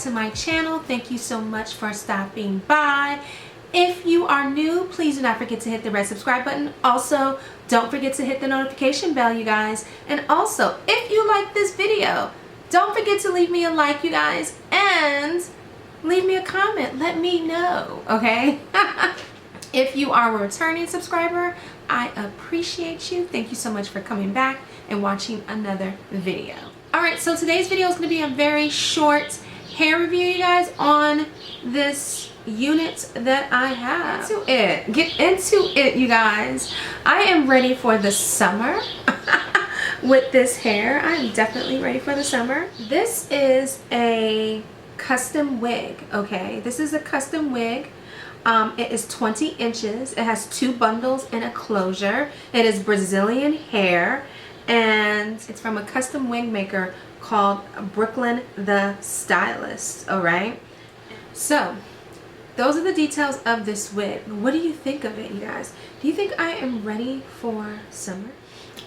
to my channel. Thank you so much for stopping by. If you are new, please do not forget to hit the red subscribe button. Also, don't forget to hit the notification bell, you guys. And also, if you like this video, don't forget to leave me a like, you guys, and leave me a comment. Let me know, okay? If you are a returning subscriber, I appreciate you. Thank you so much for coming back and watching another video. Alright, so today's video is going to be a very short hair review, you guys, on this unit that I have. Get into it, you guys. I am ready for the summer with this hair. I am definitely ready for the summer. This is a custom wig, okay? This is a custom wig. It is 20 inches. It has 2 bundles and a closure. It is Brazilian hair, and it's from a custom wig maker called Brooklyn The Stylist. Alright, so those are the details of this wig. What do you think of it, you guys? Do you think I am ready for summer?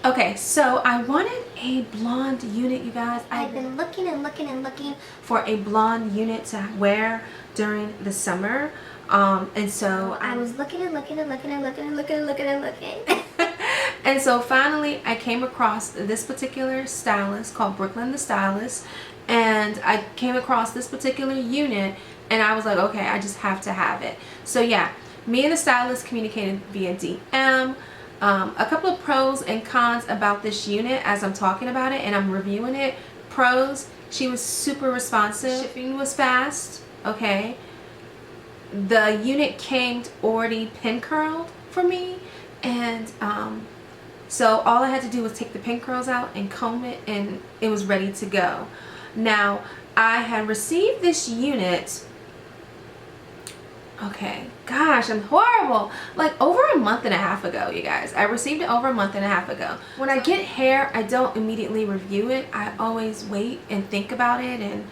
Okay, so I wanted a blonde unit, you guys. I've been looking and looking and looking for a blonde unit to wear during the summer. And so I was looking and looking and looking and looking and looking and looking and looking. And so finally I came across this particular stylist called Brooklyn The Stylist, and I came across this particular unit and I was like, okay, I just have to have it. So yeah, me and the stylist communicated via DM. A couple of pros and cons about this unit as I'm talking about it and I'm reviewing it. Pros, she was super responsive. Shipping was fast, okay. The unit came already pin curled for me, and so all I had to do was take the pin curls out and comb it, and it was ready to go. Now, I had received this unit, okay, gosh, I'm horrible, like over a month and a half ago, you guys. I received it over a month and a half ago. When I get hair, I don't immediately review it. I always wait and think about it, and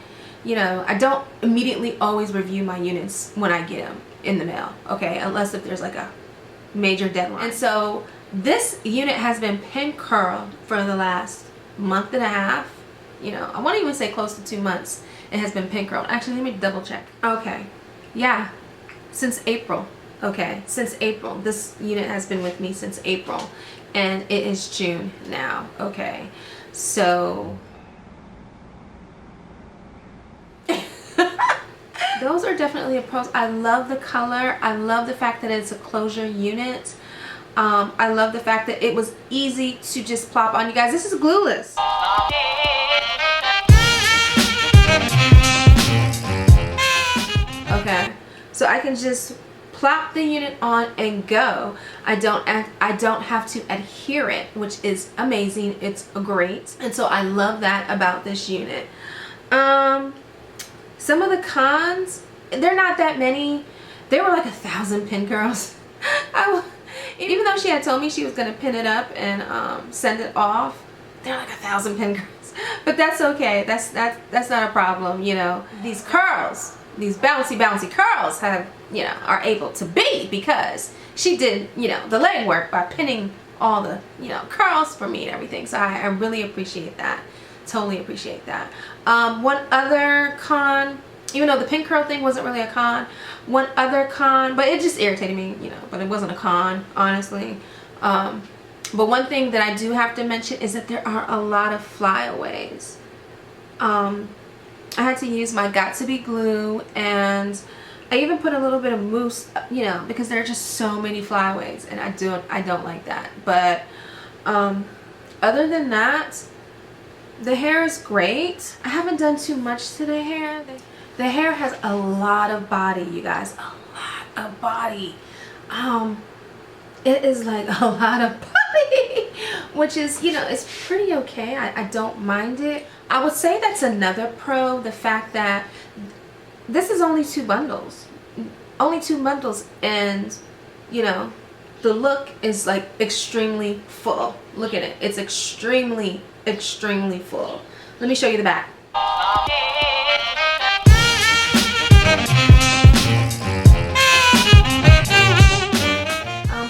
you know, I don't immediately always review my units when I get them in the mail, okay, unless if there's like a major deadline. And so this unit has been pin curled for the last month and a half. You know, I want to even say close to 2 months it has been pin curled. Actually, let me double check. Okay, yeah, since April. Okay, since April. This unit has been with me since April, and it is June now. Okay, so those are definitely a pros. I love the color. I love the fact that it's a closure unit. I love the fact that it was easy to just plop on. You guys, this is glueless. Okay, so I can just plop the unit on and go. I don't have to adhere it, which is amazing. It's great, and so I love that about this unit. Some of the cons, they're not that many. They were like 1,000 pin curls. Even though she had told me she was going to pin it up and send it off, they're like 1,000 pin curls. But that's okay. That's not a problem. You know, these curls, these bouncy curls have, you know, are able to be because she did, you know, the legwork by pinning all the, you know, curls for me and everything. So I really appreciate that. Totally appreciate that. One other con, even though the pin curl thing wasn't really a con, one other con, but it just irritated me, you know, but it wasn't a con, honestly. But one thing that I do have to mention is that there are a lot of flyaways. I had to use my Got2b glue, and I even put a little bit of mousse, you know, because there are just so many flyaways, and I don't like that. But other than that, the hair is great. I haven't done too much to the hair. The hair has a lot of body, you guys. A lot of body. It is like a lot of body, which is, you know, it's pretty okay. I don't mind it. I would say that's another pro, the fact that this is only 2 bundles. Only 2 bundles, and, you know, the look is like extremely full. Look at it. It's extremely full. Let me show you the back.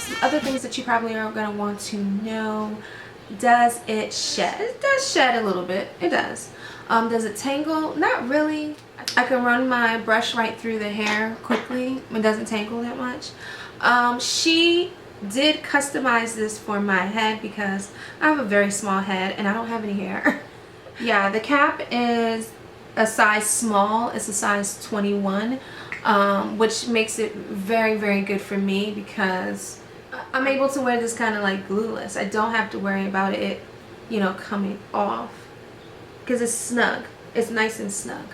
Some other things that you probably are going to want to know. Does it shed? It does shed a little bit. It does. Does it tangle? Not really. I can run my brush right through the hair quickly. It doesn't tangle that much. She did customize this for my head because I have a very small head and I don't have any hair. Yeah, the cap is a size small. It's a size 21, which makes it very, very good for me because I'm able to wear this kind of like glueless. I don't have to worry about it, you know, coming off because it's snug. It's nice and snug.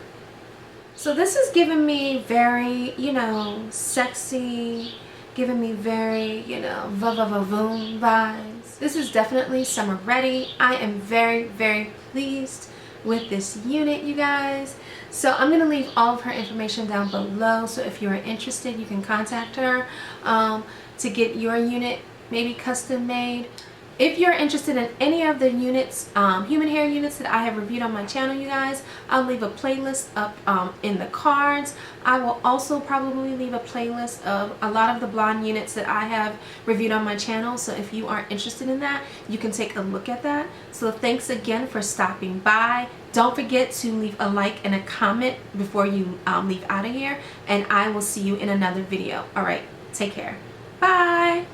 So this is giving me very, you know, sexy, giving me very, you know, va-va-va-voom vibes. This is definitely summer ready. I am very, very pleased with this unit, you guys. So I'm going to leave all of her information down below. So if you are interested, you can contact her to get your unit maybe custom made. If you're interested in any of the units, human hair units that I have reviewed on my channel, you guys, I'll leave a playlist up in the cards. I will also probably leave a playlist of a lot of the blonde units that I have reviewed on my channel. So if you are interested in that, you can take a look at that. So thanks again for stopping by. Don't forget to leave a like and a comment before you leave out of here. And I will see you in another video. All right, take care. Bye.